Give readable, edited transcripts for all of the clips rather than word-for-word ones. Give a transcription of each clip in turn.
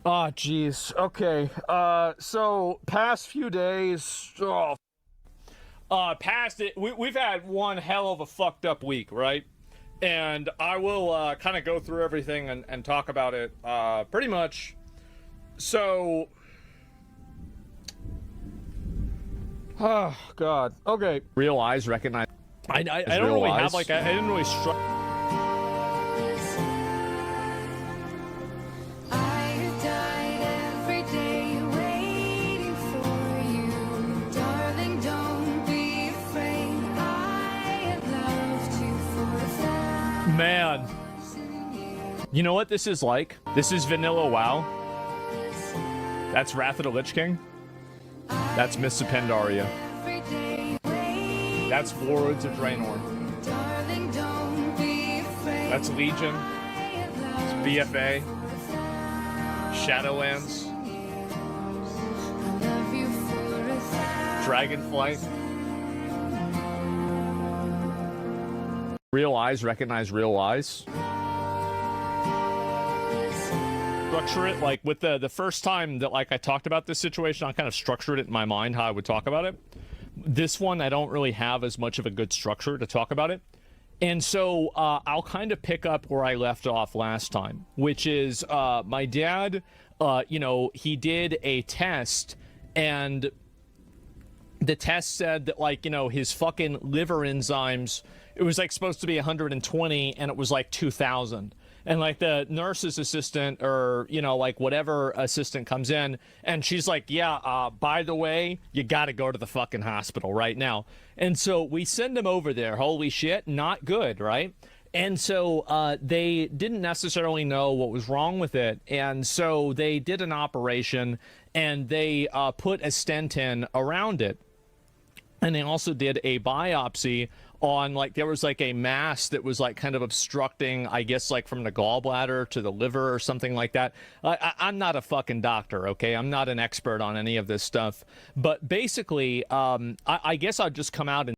Ah, jeez. Okay. So past few days. Past it. We've had one hell of a fucked up week, right? And I will kind of go through everything and talk about it. Pretty much. So. Oh God. Okay. Realize, recognize. I don't really have like I didn't really structure. Man, you know what this is like? This is Vanilla WoW. That's Wrath of the Lich King. That's Mists of Pandaria. That's Warlords of Draenor. That's Legion. It's BFA. Shadowlands. Dragonflight. Real eyes recognize real eyes. Structure it like with the first time that like I talked about this situation, I kind of structured it in my mind how I would talk about it. This one I don't really have as much of a good structure to talk about it. And so I'll kind of pick up where I left off last time, which is my dad, you know, he did a test and the test said that, like, you know, his fucking liver enzymes, it was like supposed to be 120 and it was like 2,000. And like the nurse's assistant or, you know, like whatever assistant comes in and she's like, yeah, by the way, you got to go to the fucking hospital right now. And so we send him over there. Holy shit, not good, right? And so they didn't necessarily know what was wrong with it. And so they did an operation and they put a stent in around it. And they also did a biopsy on, like, there was like a mass that was like kind of obstructing, I guess, like from the gallbladder to the liver or something like that. I'm not a fucking doctor, okay? I'm not an expert on any of this stuff. But basically, I guess I'll just come out and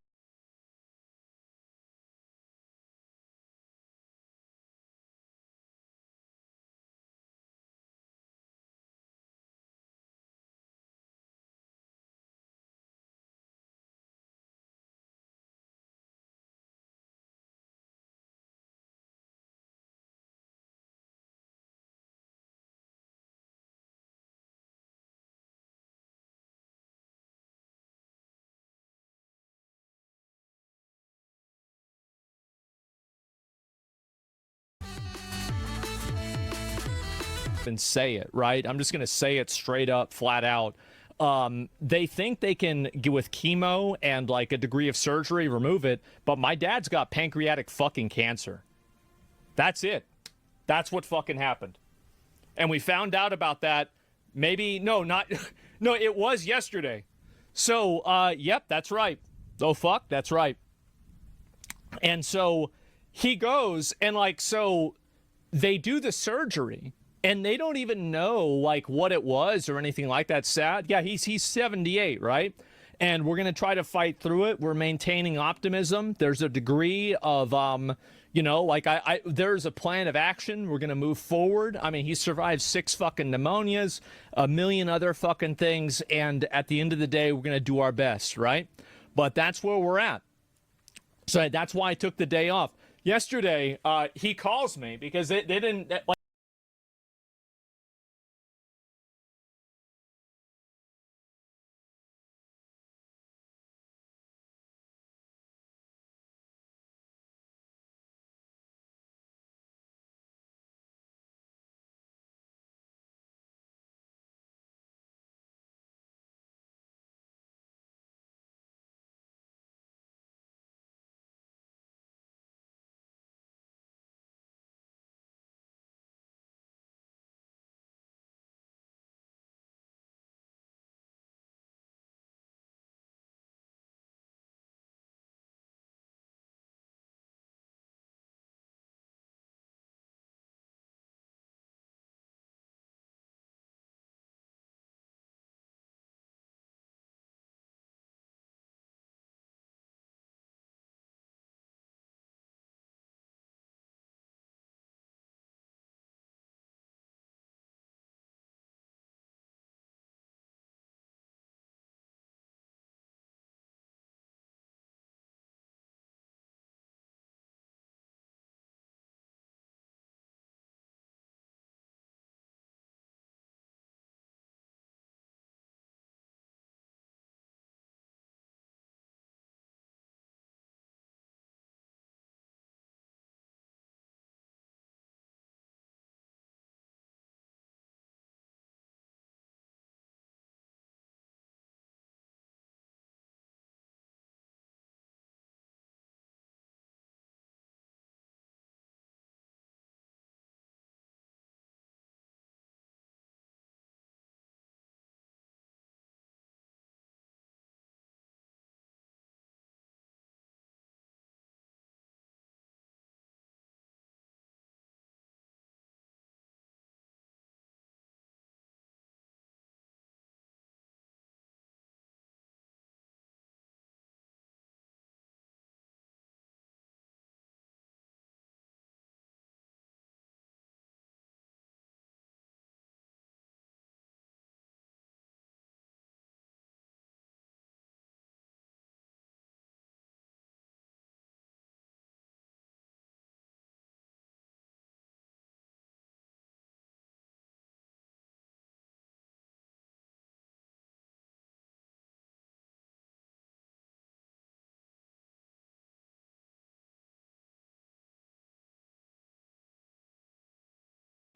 say it, right? I'm just going to say it straight up, flat out. They think they can, with chemo and like a degree of surgery, remove it. But my dad's got pancreatic fucking cancer. That's it. That's what fucking happened. And we found out about that maybe, no, not, no, it was yesterday. So, yep, that's right. Oh, fuck, that's right. And so he goes and like, so they do the surgery and they don't even know like what it was or anything like that. Sad. Yeah, he's 78, right? And we're going to try to fight through it. We're maintaining optimism. There's a degree of you know, like there's a plan of action. We're going to move forward. I mean, he survived 6 fucking pneumonias, a million other fucking things, and at the end of the day, we're going to do our best, right? But that's where we're at. So that's why I took the day off. Yesterday, he calls me because they didn't, like,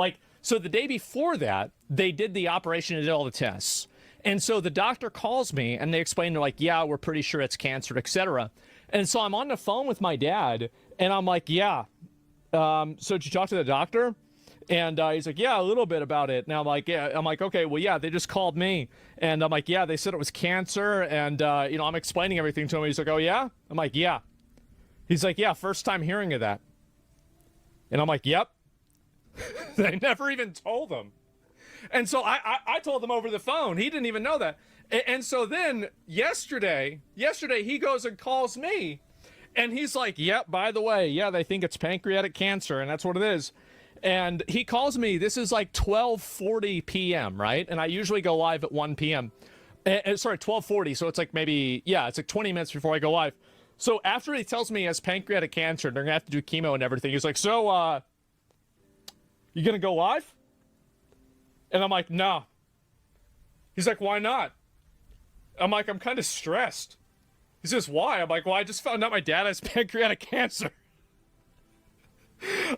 Like, so the day before that, they did the operation and did all the tests. And so the doctor calls me and they explain, they're like, yeah, we're pretty sure it's cancer, etc. And so I'm on the phone with my dad and I'm like, yeah. So did you talk to the doctor? And he's like, yeah, a little bit about it. Now I'm like, yeah. I'm like, okay, well, yeah, they just called me. And I'm like, yeah, they said it was cancer. And, you know, I'm explaining everything to him. He's like, oh, yeah? I'm like, yeah. He's like, yeah, first time hearing of that. And I'm like, yep. They never even told him. And so I told him over the phone. He didn't even know that. And so then yesterday he goes and calls me. And he's like, yep, by the way, yeah, they think it's pancreatic cancer. And that's what it is. And he calls me. This is like 12:40 p.m., right? And I usually go live at 1 p.m. Sorry, 12:40. So it's like maybe, yeah, it's like 20 minutes before I go live. So after he tells me he has pancreatic cancer, they're going to have to do chemo and everything. He's like, so, you going to go live? And I'm like, no. He's like, why not? I'm like, I'm kind of stressed. He says, why? I'm like, well, I just found out my dad has pancreatic cancer.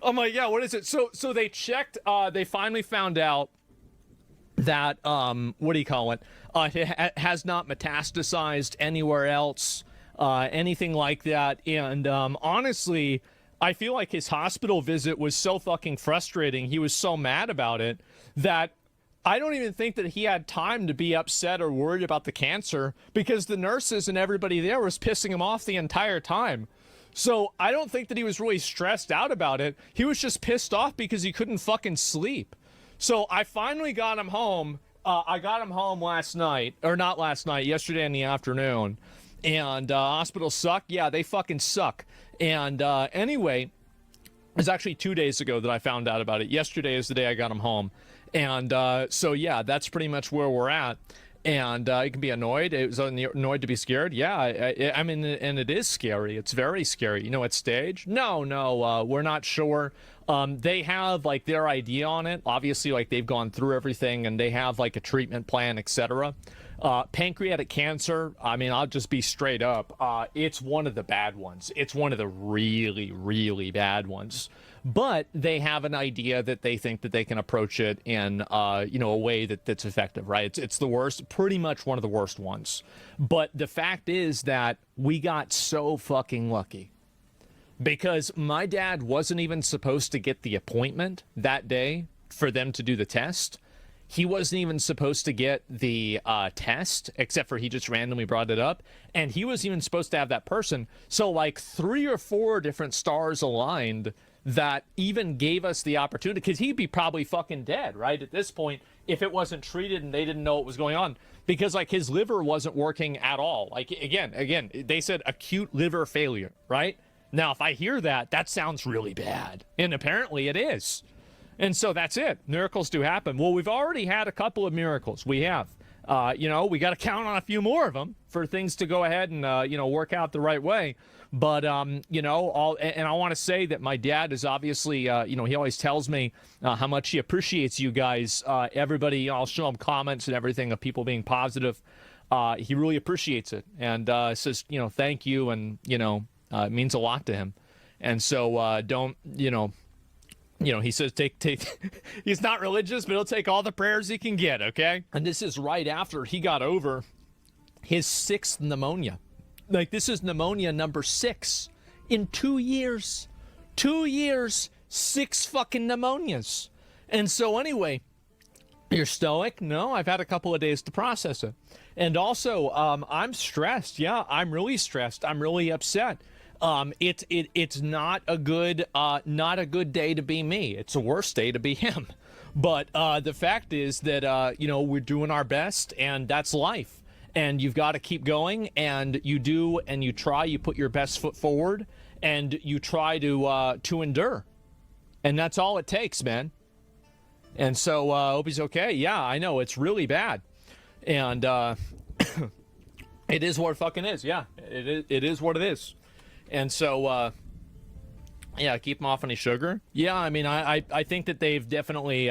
I'm like, yeah, what is it? So they checked, they finally found out that, what do you call it? It has not metastasized anywhere else, anything like that. And, honestly, I feel like his hospital visit was so fucking frustrating. He was so mad about it that I don't even think that he had time to be upset or worried about the cancer because the nurses and everybody there was pissing him off the entire time. So I don't think that he was really stressed out about it. He was just pissed off because he couldn't fucking sleep. So I finally got him home. I got him home last night, or not last night, yesterday in the afternoon. And hospitals suck. Yeah, they fucking suck. And anyway, it was actually 2 days ago that I found out about it. Yesterday is the day I got him home. And so, yeah, that's pretty much where we're at. And you can be annoyed. It was annoyed to be scared. Yeah, I mean, and it is scary. It's very scary. You know what stage? No, we're not sure. They have, like, their idea on it. Obviously, like, they've gone through everything, and they have, like, a treatment plan, etc. Pancreatic cancer, I mean, I'll just be straight up. It's one of the bad ones. It's one of the really, really bad ones. But they have an idea that they think that they can approach it in, you know, a way that's effective, right? It's the worst, pretty much one of the worst ones. But the fact is that we got so fucking lucky because my dad wasn't even supposed to get the appointment that day for them to do the test. He wasn't even supposed to get the test, except for he just randomly brought it up. And he wasn't even supposed to have that person. So like 3 or 4 different stars aligned that even gave us the opportunity, because he'd be probably fucking dead, right, at this point, if it wasn't treated and they didn't know what was going on. Because, like, his liver wasn't working at all. Like, again, they said acute liver failure, right? Now, if I hear that, that sounds really bad. And apparently it is. And so that's it. Miracles do happen. Well, we've already had a couple of miracles. We have. You know, we got to count on a few more of them for things to go ahead and, you know, work out the right way. But, you know, and I want to say that my dad is obviously, you know, he always tells me how much he appreciates you guys. Everybody, you know, I'll show him comments and everything of people being positive. He really appreciates it and says, you know, thank you. And, you know, it means a lot to him. And so don't, you know, he says take, he's not religious, but he'll take all the prayers he can get, okay? And this is right after he got over his 6th pneumonia. Like, this is pneumonia number 6 in 2 years. 2 years, 6 fucking pneumonias. And so anyway, you're stoic? No, I've had a couple of days to process it. And also, I'm stressed. Yeah, I'm really stressed. I'm really upset. It's not a good day to be me. It's a worse day to be him. But the fact is that you know, we're doing our best, and that's life. And you've got to keep going, and you do, and you try. You put your best foot forward, and you try to endure, and that's all it takes, man. And so I hope he's okay. Yeah, I know it's really bad, and it is what it fucking is. Yeah, it is what it is. And so, yeah, keep him off any sugar. Yeah, I mean, I think that they've definitely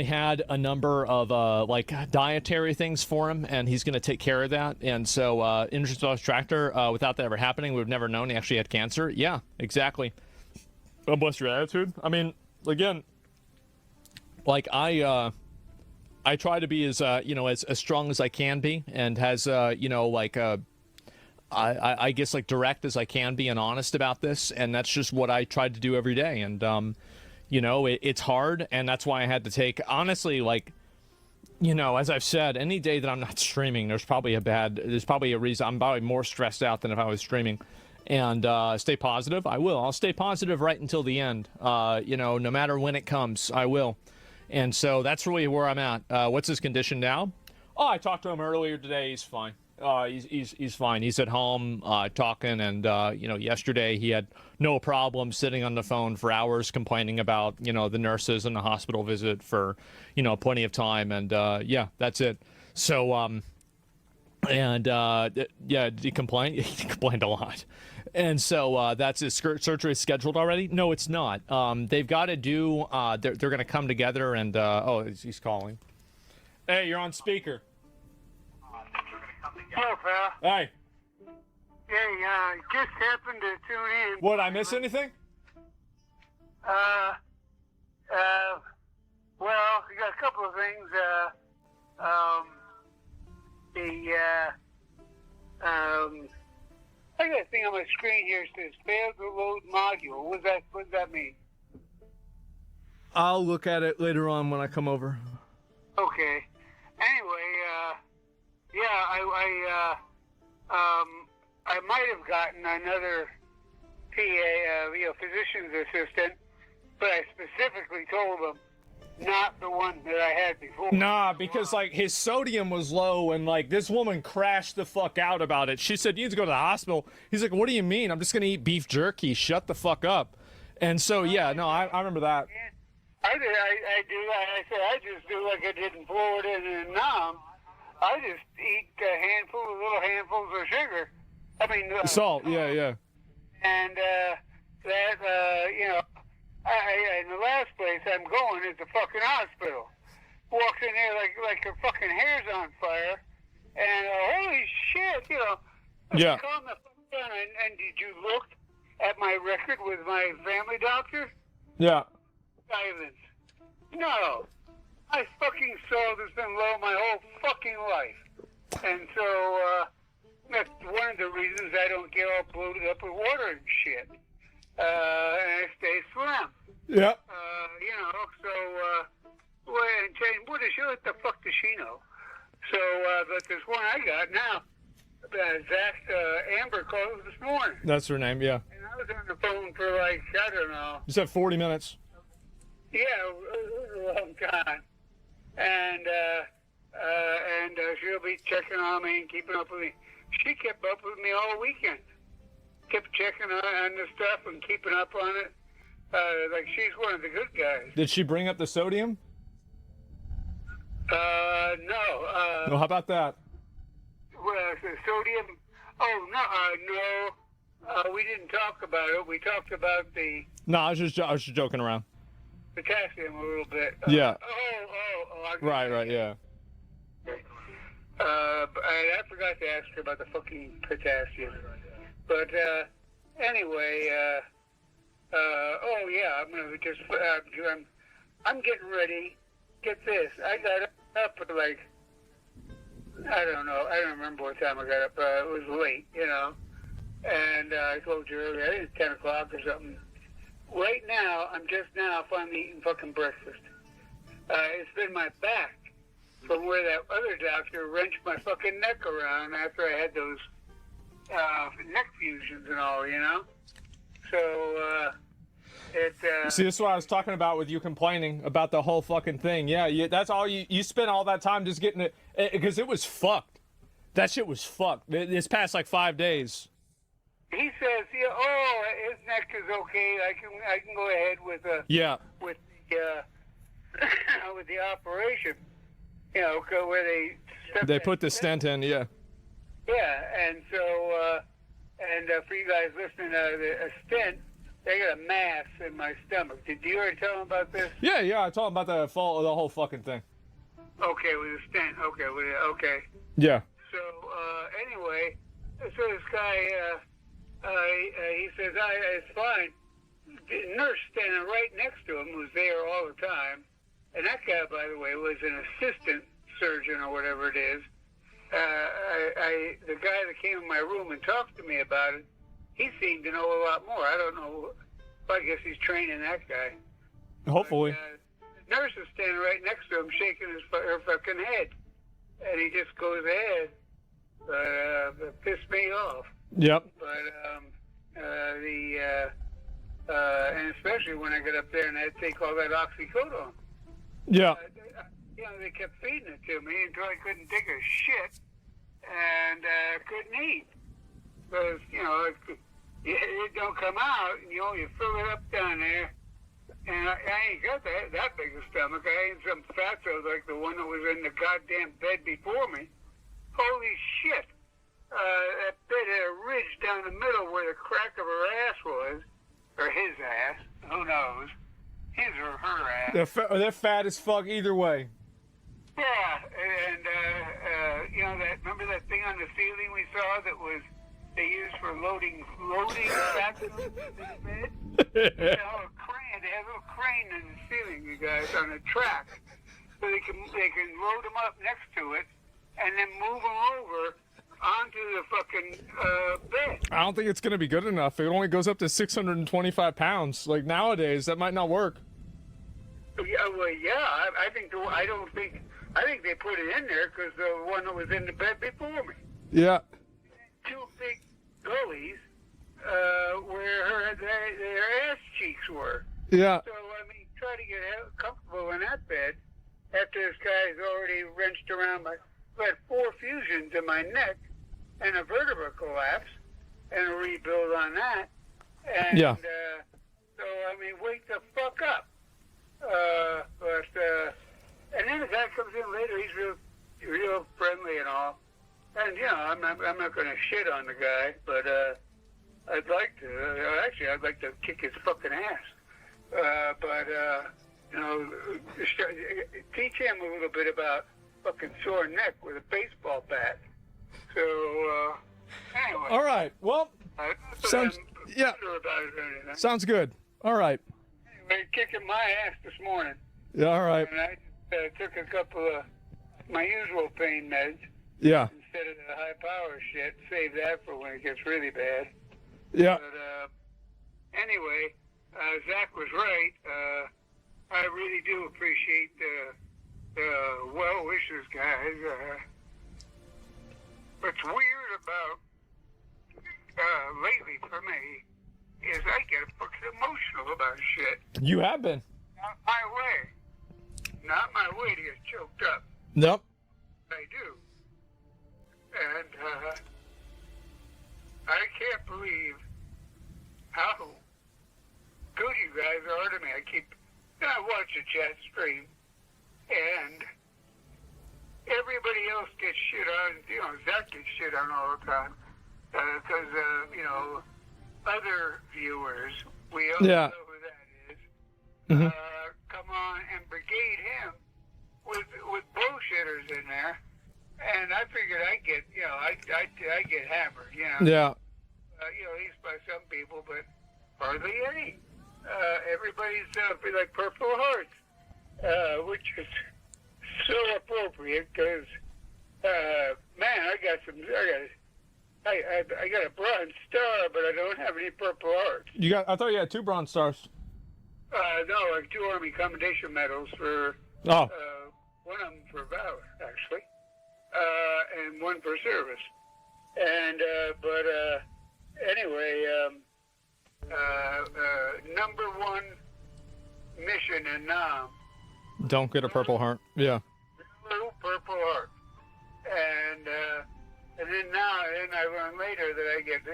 had a number of, like, dietary things for him, and he's going to take care of that. And so, intravenous tractor, without that ever happening, we've never known he actually had cancer. Yeah, exactly. God bless your attitude. I mean, again, like I try to be as as strong as I can be, and as I guess like direct as I can be and honest about this, and that's just what I tried to do every day. And it's hard, and that's why I had to take, honestly, like, as I've said, any day that I'm not streaming, there's probably a reason. I'm probably more stressed out than if I was streaming. And stay positive. I'll stay positive right until the end. No matter when it comes, I will. And so that's really where I'm at. What's his condition now? Oh, I talked to him earlier today. He's fine. He's fine. He's at home talking, and yesterday he had no problem sitting on the phone for hours complaining about the nurses and the hospital visit for plenty of time, and yeah, that's it. So he complained. He complained a lot, and so that's his surgery is scheduled already. No, it's not. They've got to do. They're going to come together, and he's calling. Hey, you're on speaker. Hello, pal. Hey. Hey, just happened to tune in. What, I miss anything? Well, you got a couple of things. I got a thing on my screen here that says failed to load module. What does that mean? I'll look at it later on when I come over. Okay. Anyway, I might have gotten another PA, physician's assistant, but I specifically told them not the one that I had before. Nah, because like his sodium was low, and like this woman crashed the fuck out about it. She said, "You need to go to the hospital." He's like, "What do you mean? I'm just gonna eat beef jerky. Shut the fuck up." And so yeah, no, I remember that. I said I just do like I did in Florida and in Nam. I just eat little handfuls of sugar. I mean salt. Yeah. And in the last place I'm going is the fucking hospital. Walks in there like her fucking hair's on fire, and holy shit, Yeah. Calm the fuck down. And did you look at my record with my family doctor? Yeah. Silence. No. I fucking saw this been low my whole fucking life. And so, that's one of the reasons I don't get all bloated up with water and shit. And I stay slim. Yeah. What the fuck does she know? So, but this one I got now, Zach, Amber called this morning. That's her name, yeah. And I was on the phone for like, I don't know. You said 40 minutes. Yeah, it was a long time. And she'll be checking on me and keeping up with me. She kept up with me all weekend. Kept checking on the stuff and keeping up on it. Like she's one of the good guys. Did she bring up the sodium? No. Well, how about that? Well, the sodium. Oh no. We didn't talk about it. We talked about the. No, I was just joking around. Potassium a little bit. Yeah. Right, yeah. I forgot to ask her about the fucking potassium. But anyway, I'm getting ready. Get this. I got up at like, I don't know. I don't remember what time I got up. It was late, And I told you earlier, I think it's 10 o'clock or something. Right now, I'm just now finally eating fucking breakfast. It's been my back from where that other doctor wrenched my fucking neck around after I had those neck fusions and all, So, See, this is what I was talking about with you complaining about the whole fucking thing. Yeah, that's all you spent all that time just getting it, because it was fucked. That shit was fucked. This past like 5 days. He says, his neck is okay. I can go ahead with with the operation. Where they put the stent in. Yeah. Yeah, and so for you guys listening, a stent. They got a mass in my stomach. Did you already tell them about this? Yeah. I told them about the whole fucking thing. Okay, with a stent. Okay. Yeah. So anyway, so this guy. He says, it's fine. a nurse standing right next to him who's there all the time. And that guy, by the way, was an assistant surgeon or whatever it is. The guy that came in my room and talked to me about it, he seemed to know a lot more. I don't know. I guess he's training that guy. Hopefully. But, the nurse is standing right next to him, shaking her fucking head, and he just goes ahead. It pissed me off. Yep. But and especially when I got up there and I had to take all that oxycodone. Yeah. They kept feeding it to me until I couldn't take a shit and couldn't eat. Because, it don't come out, and you fill it up down there. And I ain't got that big a stomach. I ain't some fatso like the one that was in the goddamn bed before me. Holy shit. That bed had a ridge down the middle where the crack of her ass was. Or his ass. Who knows? His or her ass. They're fat as fuck either way. Yeah, and remember that thing on the ceiling we saw that was they used for loading fat into the bed? They have a crane. They have a little crane in the ceiling, you guys, on a track, so they can load them up next to it and then move them over onto the fucking bed. I don't think it's gonna be good enough. It only goes up to 625 pounds. Like nowadays, that might not work. Yeah, well, yeah. I think they put it in there because the one that was in the bed before me. Yeah. Two big gullies where their ass cheeks were. Yeah. So, try to get comfortable in that bed after this guy's already wrenched around I had 4 fusions in my neck and a vertebra collapse and a rebuild on that. And, yeah. Wake the fuck up. And then the guy comes in later. He's real friendly and all. And I'm not going to shit on the guy, but I'd like to. Actually, I'd like to kick his fucking ass. Teach him a little bit about fucking sore neck with a baseball bat. So anyway. All right. Well, sounds sounds good. All right. Anyway, kicking my ass this morning. Yeah. All right. And I took a couple of my usual pain meds. Yeah. Instead of the high power shit, save that for when it gets really bad. Yeah. But anyway, Zach was right. I really do appreciate the well wishes, guys. What's weird about lately for me is I get fucking emotional about shit. You have been. Not my way. Not my way to get choked up. Nope. I do. And I can't believe how good you guys are to me. I watch the chat stream, and everybody else gets shit on. Zach gets shit on all the time because other viewers, we all know who that is, come on and brigade him with bullshitters in there. And I figured I get hammered, Yeah. At least by some people, but hardly any. Everybody's like Purple Hearts, which is so appropriate because, man, I got a Bronze Star, but I don't have any Purple Hearts. I thought you had 2 Bronze Stars. No, like 2 Army Commendation Medals for. Oh. One of them for valor, actually. And 1 for service. And, anyway, number 1 mission in Nam. Don't get a Purple Heart. Yeah. Blue Purple Heart. And then I learned later that I get,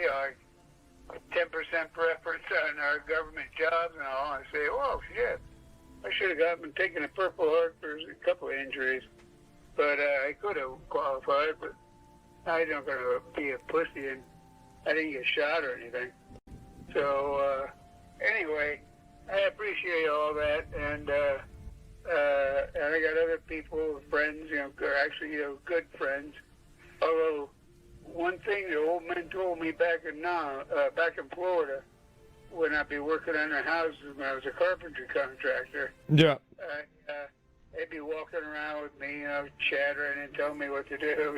10% preference on our government jobs and all. I say, oh, shit. I should have taken a Purple Heart for a couple of injuries. But I could have qualified, but I don't going to be a pussy, and I didn't get shot or anything. So anyway, I appreciate all that, and I got other people, friends, actually, good friends. Although one thing the old man told me back in Florida when I'd be working on their houses when I was a carpentry contractor. Yeah. They'd be walking around with me, chattering and telling me what to do,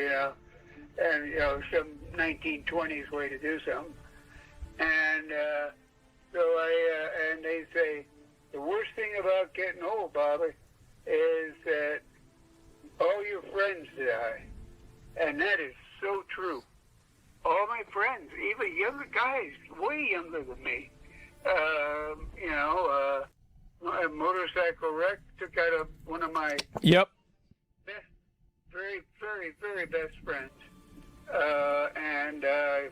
and, some 1920s way to do something. And and they say, the worst thing about getting old, Bobby, is that all your friends die. And that is so true. All my friends, even younger guys, way younger than me, a motorcycle wreck took out one of my Yep. best, very, very, very best friends.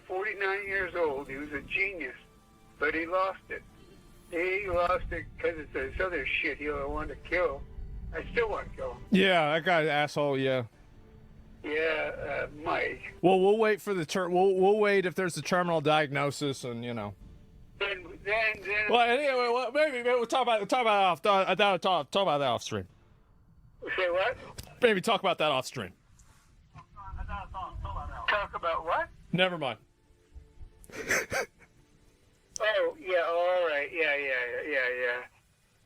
49 years old. He was a genius, but he lost it. He lost it because it's this other shit he wanted to kill. I still want to kill him. Yeah, that guy's asshole. Yeah. Yeah, Mike. Well, we'll wait for the we'll wait if there's a terminal diagnosis, and Then Well, anyway, maybe we'll talk about that off stream. Say what? Maybe talk about that off stream. Talk about what? Never mind. Oh, yeah, all right. Yeah.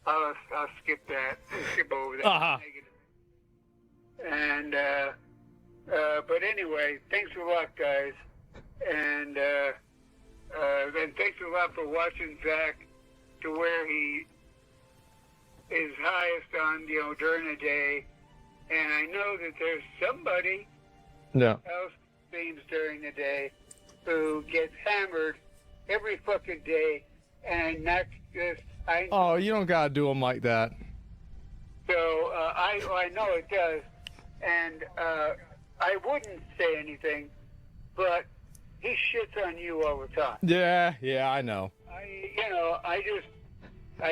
I'll skip that. Skip over that. Uh-huh. And, but anyway, thanks a lot, guys. And thanks a lot for watching Zach to where he is highest on, during the day. And I know that there's somebody else seems during the day who gets hammered every fucking day, and that's just Oh, you don't gotta do them like that. So I know it does, and I wouldn't say anything, but he shits on you all the time. Yeah, I know. I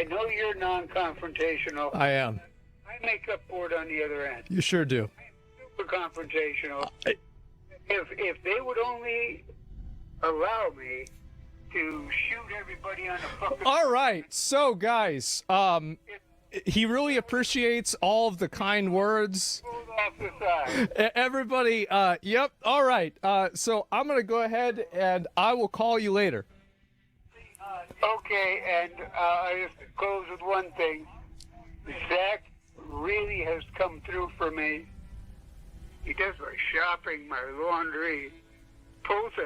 know you're non-confrontational. I am. I make up for it on the other end. You sure do. I'm super confrontational. If they would only allow me to shoot everybody on the fucking... All right, so guys, he really appreciates all of the kind words. Hold off the side. Everybody, yep, all right. So I'm gonna go ahead and I will call you later. Okay, and I just close with one thing. Zach really has come through for me. He does my shopping, my laundry, helps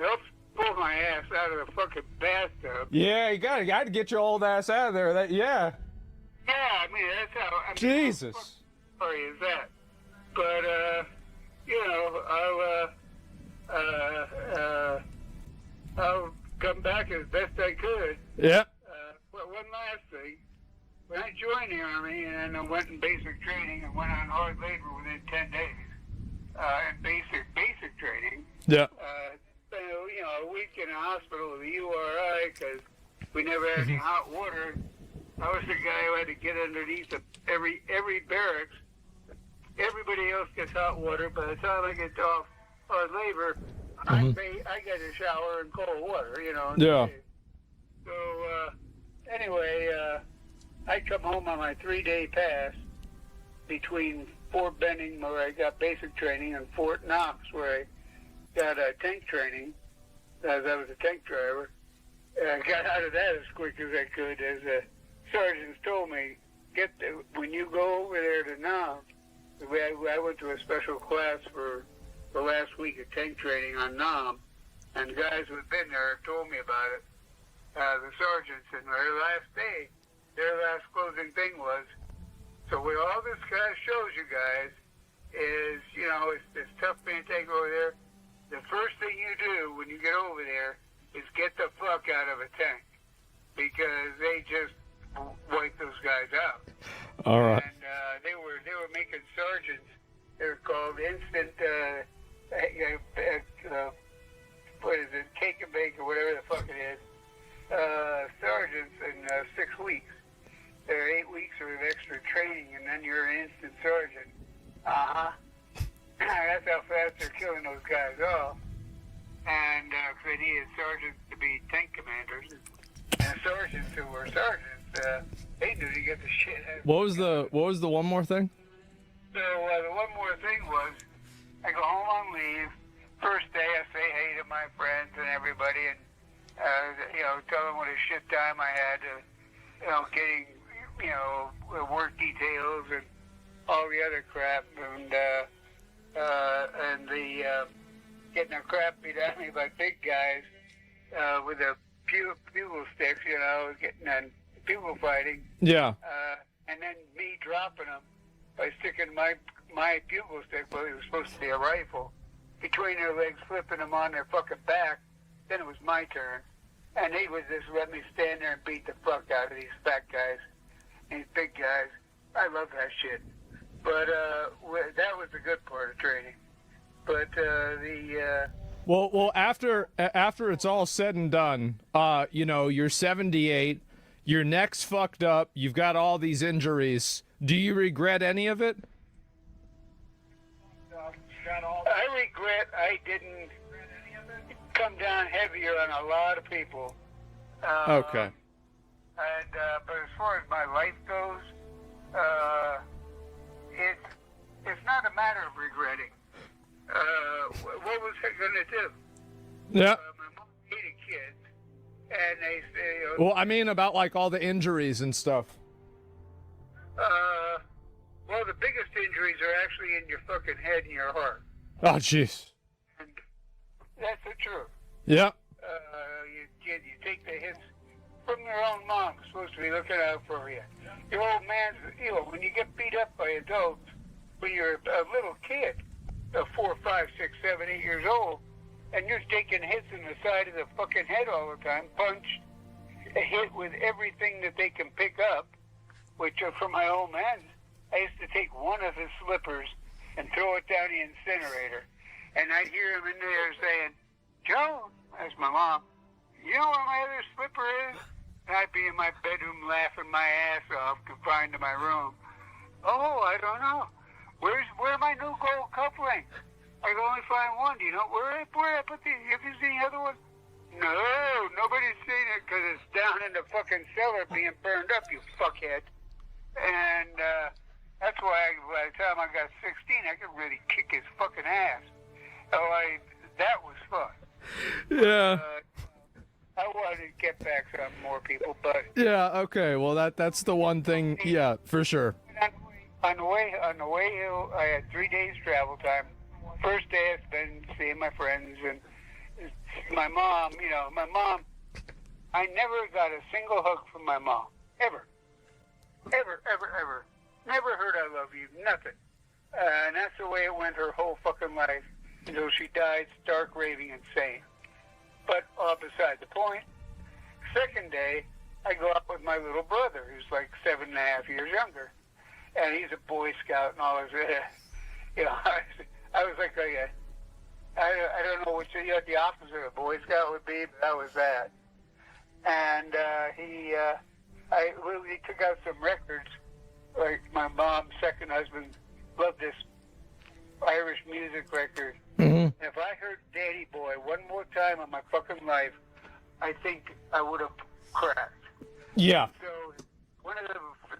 pull my ass out of the fucking bathtub. Yeah, you got to get your old ass out of there. Yeah, I mean, that's how... Jesus. How sorry is that? But, I'll come back as best I could. Yep. But one last thing. When I joined the Army and I went in basic training and went on hard labor within 10 days, and basic training, Yeah. spent a week in a hospital with a URI because we never had any hot water. I was the guy who had to get underneath every barracks. Everybody else gets hot water. By the time I get off hard labor, I get a shower in cold water, Yeah. So, anyway, I come home on my 3-day pass between Fort Benning, where I got basic training, and Fort Knox, where I got tank training, as I was a tank driver. And I got out of that as quick as I could, as the sergeants told me, when you go over there to Knox, I went to a special class for the last week of tank training on Nam, and guys who had been there told me about it. The sergeants, and their last day, their last closing thing was, so what all this guy shows you guys is, it's tough being taken over there. The first thing you do when you get over there is get the fuck out of a tank, because they just wipe those guys out. All right. And they were making sergeants. They were called instant, what is it, take and bake or whatever the fuck it is. Sergeants in 6 weeks. There are 8 weeks of extra training, and then you're an instant sergeant. That's how fast they're killing those guys off. And they needed sergeants to be tank commanders, and sergeants who were sergeants, they knew to get the shit out. What was the one more thing? So the one more thing was, I go home on leave. First day, I say hey to my friends and everybody, and Tell them what a shit time I had, getting, work details and all the other crap, and the getting the crap beat out of me by big guys with the bugle sticks, getting on bugle fighting. Yeah. And then me dropping them by sticking my bugle stick, well, it was supposed to be a rifle, between their legs, flipping them on their fucking back. Then it was my turn. And they would just let me stand there and beat the fuck out of these fat guys, these big guys. I love that shit. But that was the good part of training. But Well, after it's all said and done, you're 78, your neck's fucked up, you've got all these injuries. Do you regret any of it? I regret I didn't come down heavier on a lot of people. Okay. But as far as my life goes, it's not a matter of regretting. What was I going to do? Yeah. My mom hated kids, and they say, Well, I mean about like all the injuries and stuff. well, the biggest injuries are actually in your fucking head and your heart. Oh, jeez. And that's the truth. Yeah. You take the hits from your own mom, who's supposed to be looking out for you. Your old man's, when you get beat up by adults, when you're a little kid, 4, 5, 6, 7, 8 years old, and you're taking hits in the side of the fucking head all the time, punched, hit with everything that they can pick up, which are from my old man. I used to take one of his slippers and throw it down the incinerator, and I'd hear him in there saying, "Joe," that's my mom, "you know where my other slipper is?" And I'd be in my bedroom laughing my ass off, confined to my room. "Oh, I don't know. Where are my new gold cufflinks? I can only find one. Do you know where I put these? Have you seen the other one?" "No, nobody's seen it because it's down in the fucking cellar being burned up, you fuckhead." And that's why by the time I got 16, I could really kick his fucking ass. That was fun. Yeah. I wanted to get back some more people, but Yeah. Okay. Well, that's the one thing. Yeah, for sure. on the way I had 3 days travel time. First day I spent seeing my friends and my mom. I never got a single hug from my mom, ever. Never heard "I love you," nothing. And that's the way it went her whole fucking life until she died, stark raving insane. But all beside the point. Second day, I go out with my little brother, who's like 7.5 years younger, and he's a Boy Scout and all this. I was like I don't know what the opposite of a Boy Scout would be, but I was that. And we took out some records. Like my mom's second husband loved this Irish music record. Mm-hmm. And if I heard Danny Boy one more time in my fucking life, I think I would have cracked. Yeah. So one of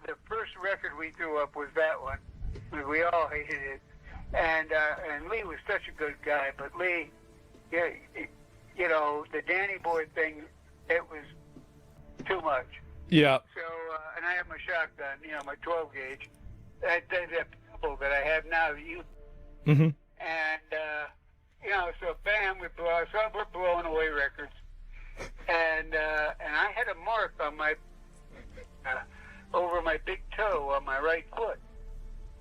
the first record we threw up was that one. We all hated it. And Lee was such a good guy, but Lee, the Danny Boy thing, it was too much. Yeah. So, and I have my shotgun, my 12 gauge, that pebble that I have now, Mm-hmm. and, so bam, we're blowing away records. And I had a mark on my, over my big toe on my right foot.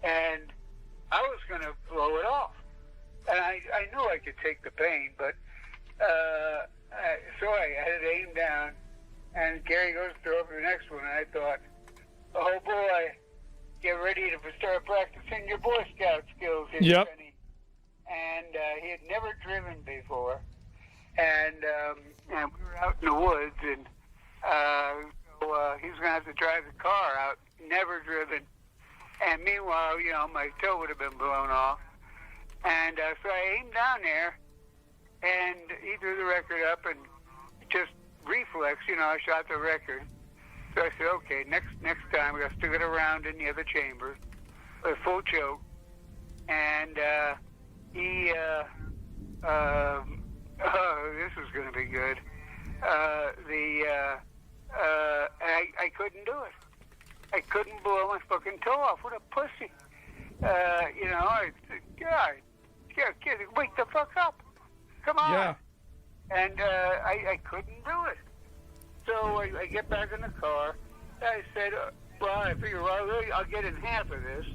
And I was going to blow it off. And I knew I could take the pain, but, so I had it aimed down. And Gary goes to throw up the next one, and I thought, "Oh boy, get ready to start practicing your Boy Scout skills here, Yep. Benny." And he had never driven before, and we were out in the woods, and so he was going to have to drive the car out, never driven. And meanwhile, my toe would have been blown off. And so I aimed down there, and he threw the record up, and just reflex, I shot the record. So I said, okay, next time we got to stick it around in the other chamber, a full choke. And he, this is going to be good. I couldn't do it. I couldn't blow my fucking toe off. What a pussy. Wake the fuck up. Come on. Yeah. And I couldn't do it. So I get back in the car. I said, well, I figure, well, I'll get in half of this.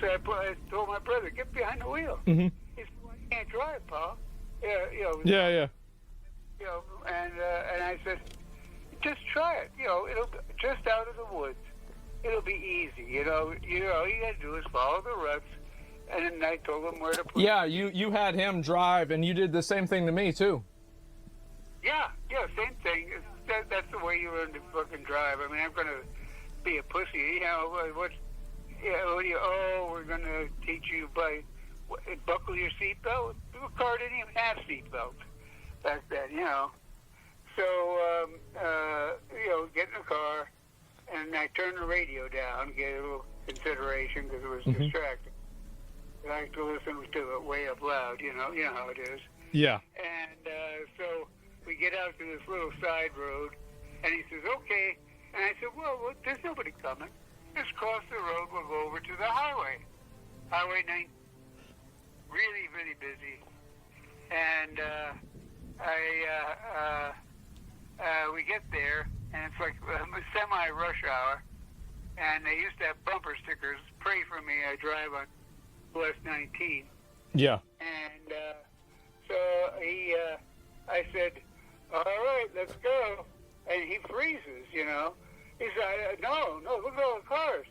So I told my brother, get behind the wheel. Mm-hmm. He said, well, I can't drive, Paul. Yeah. And I said, just try it. It'll be just out of the woods. It'll be easy. All you got to do is follow the ruts. And then I told him where to put Yeah, you had him drive, and you did the same thing to me, too. Yeah, same thing. That's the way you learn to fucking drive. I mean, I'm going to be a pussy. We're going to teach you by buckle your seatbelt. The car didn't even have seatbelts back then, So, get in the car, and I turned the radio down, get a little consideration because it was distracting. I like to listen to it way up loud, you know how it is. Yeah. And so we get out to this little side road, and he says, okay. And I said, well, there's nobody coming. Just cross the road, we'll go over to the highway. Highway 9, really, really busy. And we get there, and it's like semi-rush hour, and they used to have bumper stickers, pray for me, I drive on West 19. Yeah. And so I said, all right, let's go. And he freezes, He said, no, look at all the cars.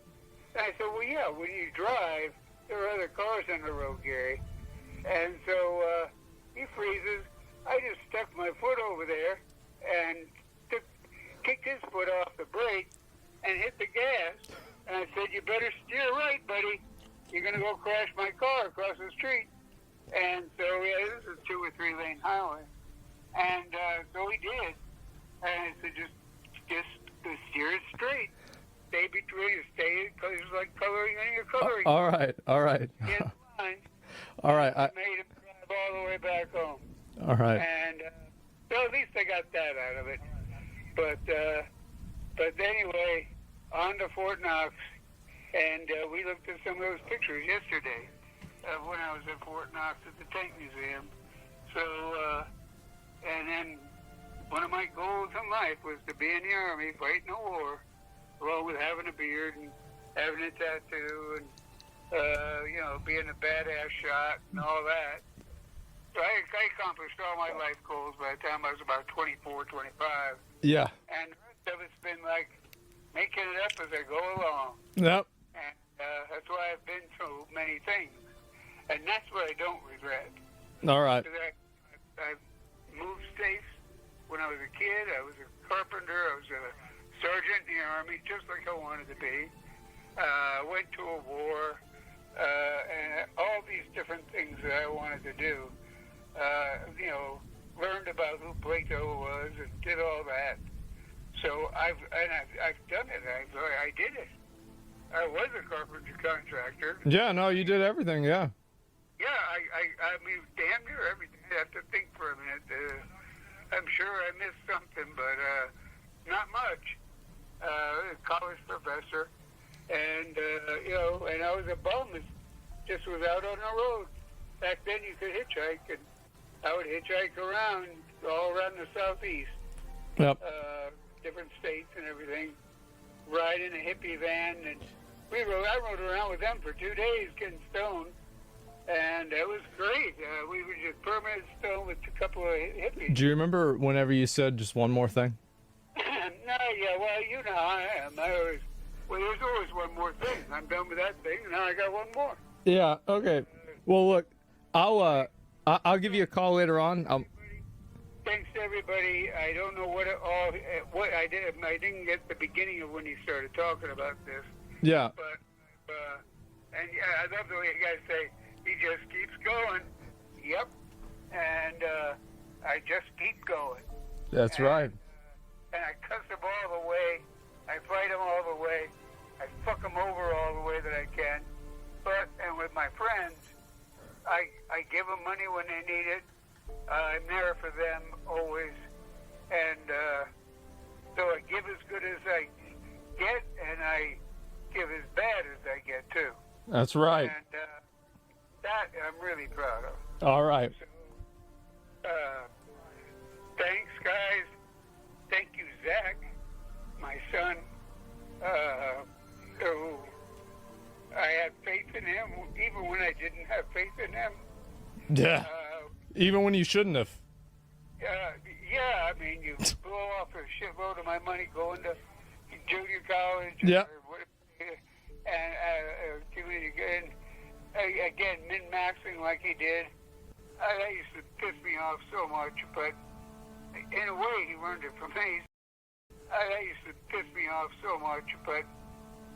And I said, well, yeah, when you drive, there are other cars on the road, Gary. And so he freezes. I just stuck my foot over there and kicked his foot off the brake and hit the gas. And I said, you better steer right, buddy. You're going to go crash my car across the street. And so, this is a 2 or 3 lane highway. And so he did. And I said, just steer it straight. Stay between, it's like coloring on your coloring. All right. Get in line. All right. I made him drive all the way back home. All right. And so at least I got that out of it. But anyway, on to Fort Knox. And we looked at some of those pictures yesterday of when I was at Fort Knox at the Tank Museum. So, and then one of my goals in life was to be in the Army, fighting a war, along with having a beard and having a tattoo and, being a badass shot and all that. So I accomplished all my life goals by the time I was about 24, 25. Yeah. And the rest of it's been like making it up as I go along. Yep. And that's why I've been through many things. And that's what I don't regret. All right. I moved states when I was a kid. I was a carpenter. I was a sergeant in the Army, just like I wanted to be. Went to a war. And all these different things that I wanted to do. Learned about who Plato was and did all that. So I've done it. I did it. I was a carpenter contractor. Yeah, no, you did everything, yeah. Yeah, I mean, damn near everything. I have to think for a minute. I'm sure I missed something, but not much. College professor. And, and I was a bum. Just was out on the road. Back then you could hitchhike, and I would hitchhike around, all around the southeast. Yep. Different states and everything. Ride in a hippie van, and I rode around with them for 2 days getting stoned, and it was great. We were just permanent stoned with a couple of hippies. Do you remember whenever you said just one more thing? No, yeah, well, you know how I am. There's always one more thing. I'm done with that thing, and now I got one more. Yeah, okay. Well, look, I'll give you a call later on. Thanks to everybody. I don't know what I did. I didn't get the beginning of when you started talking about this. Yeah. But and yeah, I love the way you guys say he just keeps going. Yep. And I just keep going. That's right. And I cuss them all the way. I fight them all the way. I fuck them over all the way that I can. And with my friends, I give them money when they need it. I'm there for them always. And so I give as good as I get, and I give as bad as I get too. That's right. And that I'm really proud of. All right. So, thanks, guys. Thank you, Zach, my son, who I had faith in him, even when I didn't have faith in him. Yeah. Even when you shouldn't have. Yeah, I mean, you blow off a shitload of my money going to junior college. Yeah. And community, and again, min-maxing like he did. That used to piss me off so much, but in a way, he learned it from me. That used to piss me off so much, but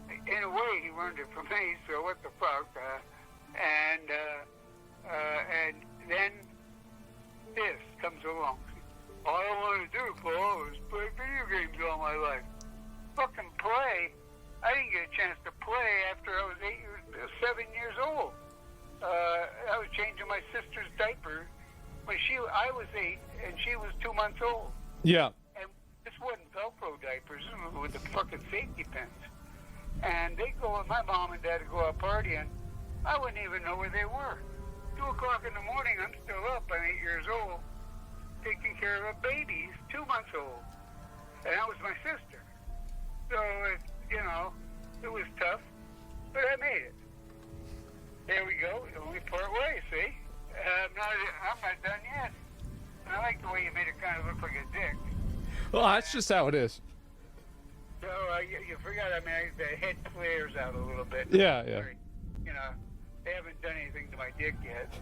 in a way, he learned it from me. So what the fuck? And then this comes along. All I want to do, Paul, is play video games all my life. Fucking play. I didn't get a chance to play after I was 7 years old. I was changing my sister's diaper when I was 8 and she was 2 months old. Yeah. And this wasn't Velcro diapers, this was with the fucking safety pins. And my mom and dad would go out partying. I wouldn't even know where they were. 2 o'clock in the morning, I'm still up. I'm 8 years old, taking care of a baby. He's 2 months old. And that was my sister. So, it was tough, but I made it. There we go. Only part way, see? I'm not done yet. I like the way you made it kind of look like a dick. Well, that's just how it is. So, you forgot, the head flares out a little bit. Yeah. They haven't done anything to my dick yet.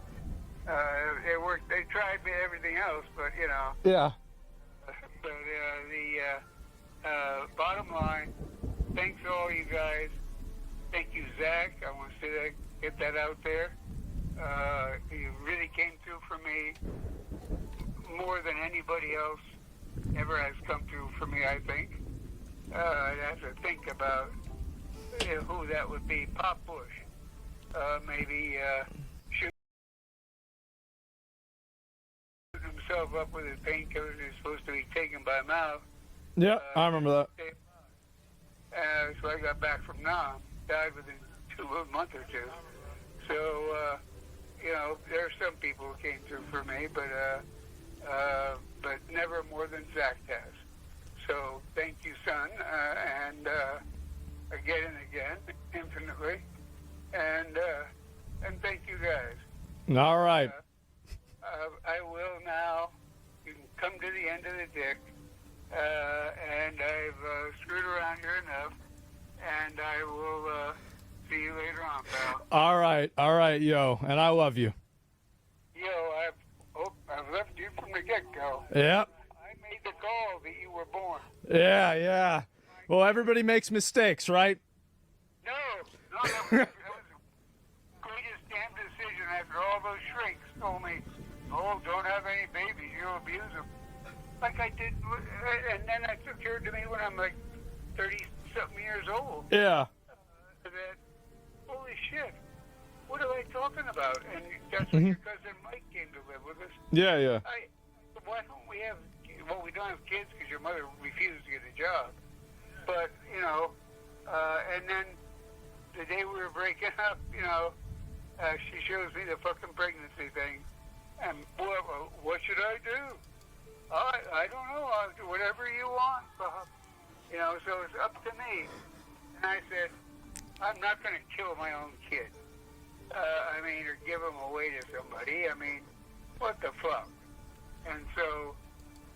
They tried everything else, but, Yeah. But the bottom line, thanks to all you guys. Thank you, Zach. I want to say that, get that out there. You really came through for me more than anybody else ever has come through for me, I think. I'd have to think about who that would be. Pop Bush. Maybe shooting himself up with his painkillers he's supposed to be taken by mouth. Yeah, I remember that. So I got back from Nam, died within a month or two. So, there are some people who came through for me, but never more than Zach has. So thank you, son, and again and again, infinitely, and thank you guys. All right. I will now. You can come to the end of the dick. And I've screwed around here enough, and I will see you later on, pal. All right, yo, and I love you. Yo, I've left you from the get-go. Yep. I made the call that you were born. Yeah. Well, everybody makes mistakes, right? No, that was the greatest damn decision after all those shrinks told me, oh, don't have any babies, you'll abuse them. Like I did, and then it occurred to me when I'm like 30-something years old. Yeah. That, holy shit, what am I talking about? And that's when your cousin Mike came to live with us. Yeah. Why don't we have, we don't have kids because your mother refused to get a job. But, and then the day we were breaking up, she shows me the fucking pregnancy thing. And what should I do? I don't know. I'll do whatever you want, Bob. So it's up to me. And I said, I'm not going to kill my own kid. Or give him away to somebody. What the fuck? And so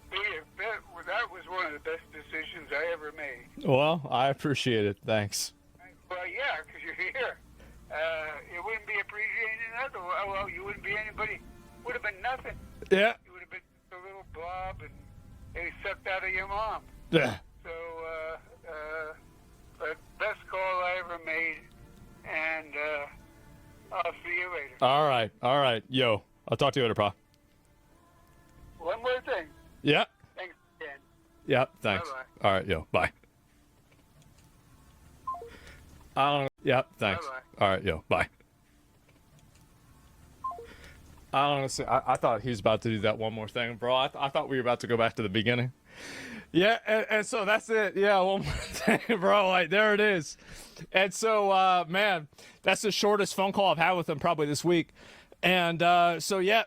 that was one of the best decisions I ever made. Well, I appreciate it. Thanks. Well, yeah, because you're here. It wouldn't be appreciated otherwise. Well, you wouldn't be anybody. Would have been nothing. Yeah. You would have been a little blob and they sucked out of your mom. Yeah. So, but best call I ever made, and I'll see you later. All right. Yo, I'll talk to you later, Pa. One more thing. Yeah. Thanks again. Yeah, thanks. Bye-bye. All right, yo, bye. Yeah, thanks. Bye-bye. All right, yo, bye. I honestly, I thought he was about to do that one more thing, bro. I thought we were about to go back to the beginning. Yeah, and so that's it. Yeah, one more thing, bro. Like, there it is. And so, man, that's the shortest phone call I've had with him probably this week. And so, yeah,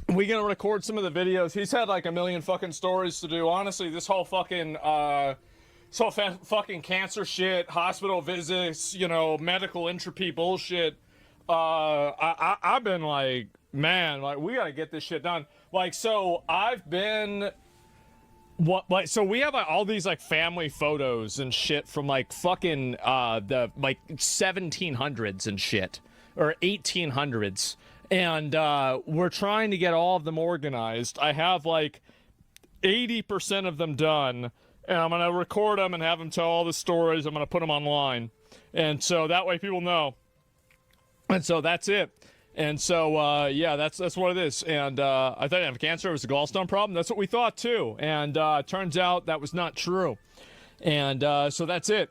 we're gonna record some of the videos. He's had like a million fucking stories to do. Honestly, this whole fucking fucking cancer shit, hospital visits, medical entropy bullshit. I've been like, man, like we gotta get this shit done. Like, so I've been. So we have all these like family photos and shit from like fucking the like 1700s and shit, or 1800s, and we're trying to get all of them organized. I have like 80% of them done, and I'm gonna record them and have them tell all the stories. I'm gonna put them online, and so that way people know. And so that's it. And so, yeah, that's what it is. And I thought I didn't have cancer. It was a gallstone problem. That's what we thought, too. And turns out that was not true. And so that's it.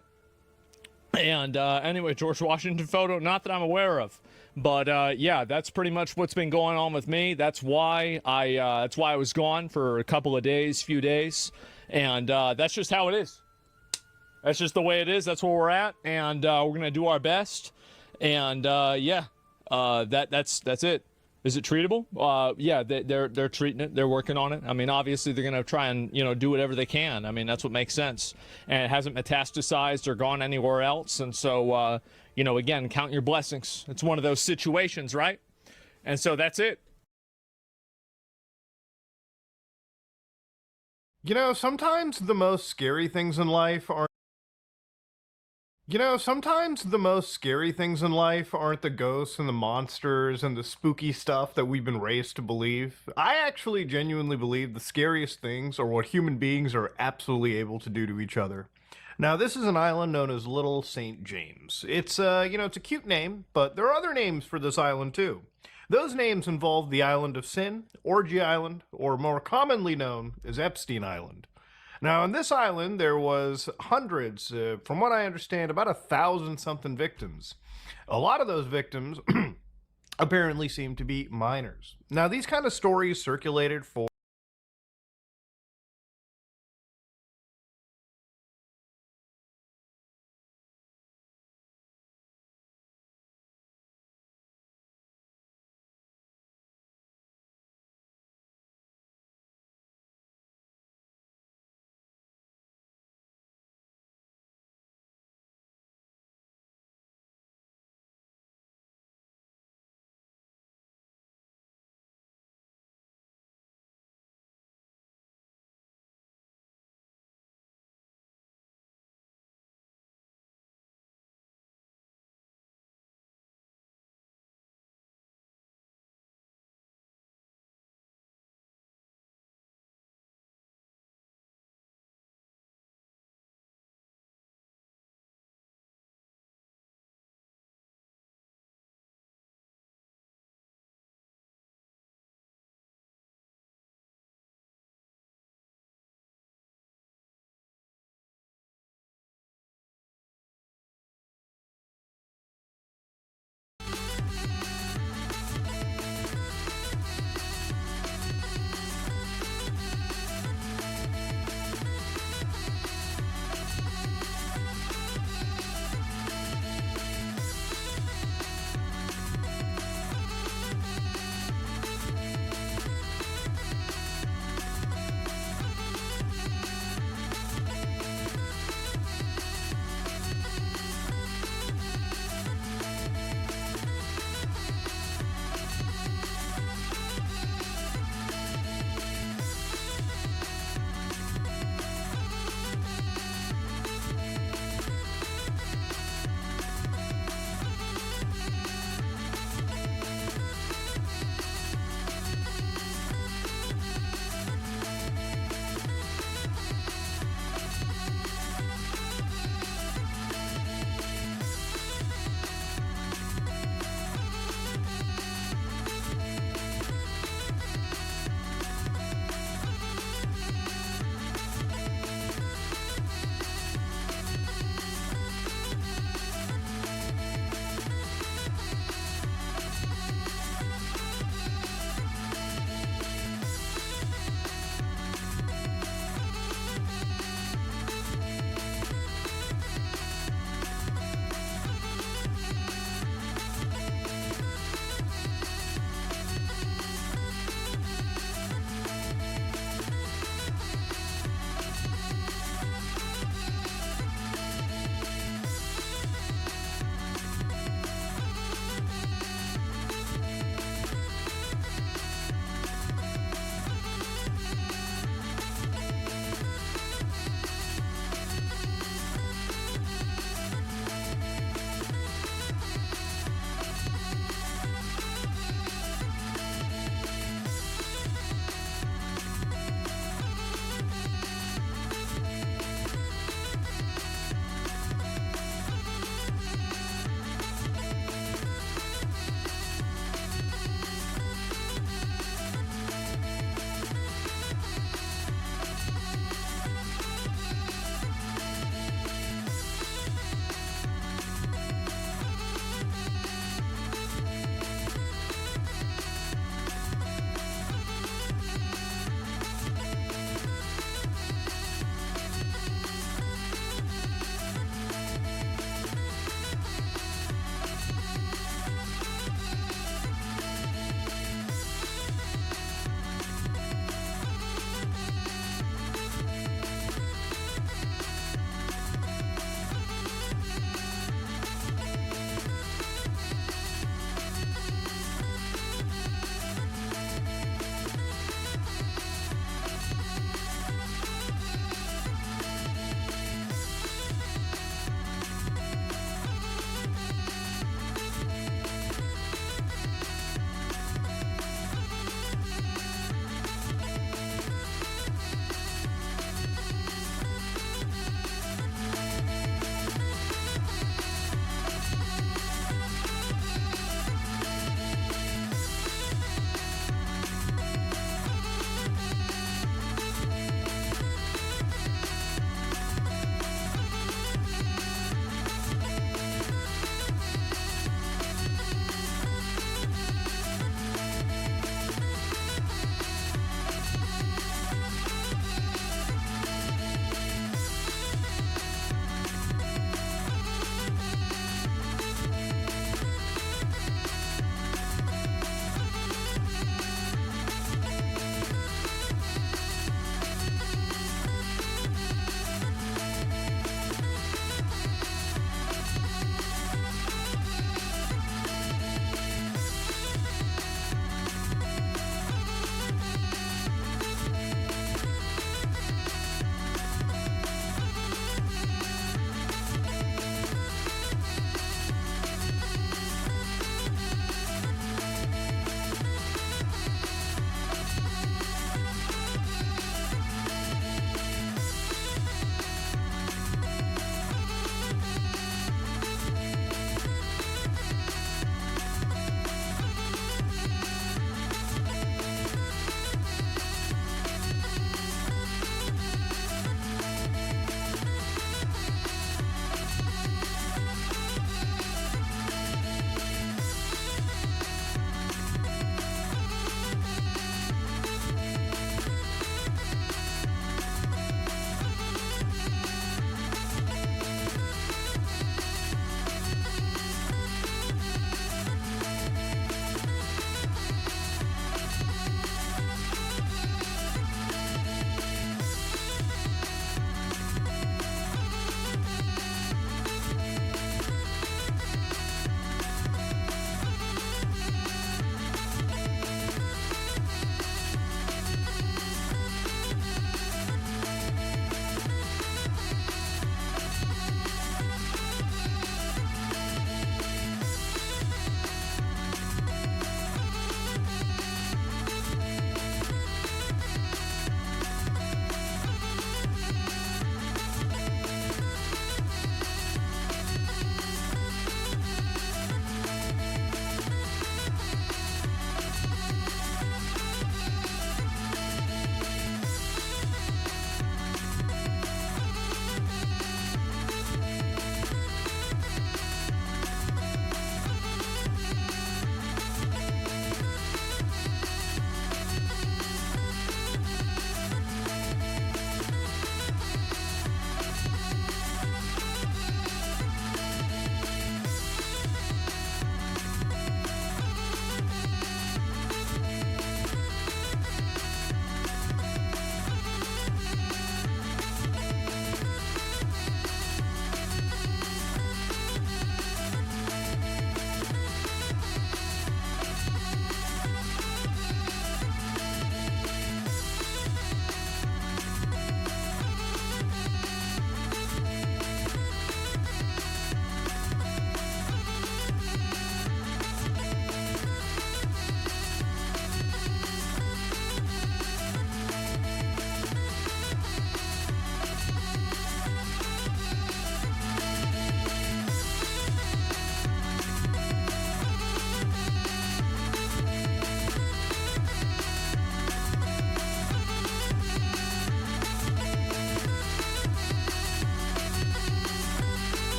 And anyway, George Washington photo, not that I'm aware of. But, yeah, that's pretty much what's been going on with me. That's why I was gone for a couple of days, few days. And that's just how it is. That's just the way it is. That's where we're at. And we're going to do our best. And, yeah. That's it. Is it treatable? Yeah, they're treating it. They're working on it. I mean, obviously they're gonna try and do whatever they can. I mean, that's what makes sense. And it hasn't metastasized or gone anywhere else. And so, again, count your blessings. It's one of those situations, right? And so that's it. Sometimes the most scary things in life aren't the ghosts and the monsters and the spooky stuff that we've been raised to believe. I actually genuinely believe the scariest things are what human beings are absolutely able to do to each other. Now, this is an island known as Little St. James. It's it's a cute name, but there are other names for this island too. Those names involve the Island of Sin, Orgy Island, or more commonly known as Epstein Island. Now, on this island, there was hundreds, from what I understand, about 1,000-something victims. A lot of those victims apparently seem to be minors. Now, these kind of stories circulated for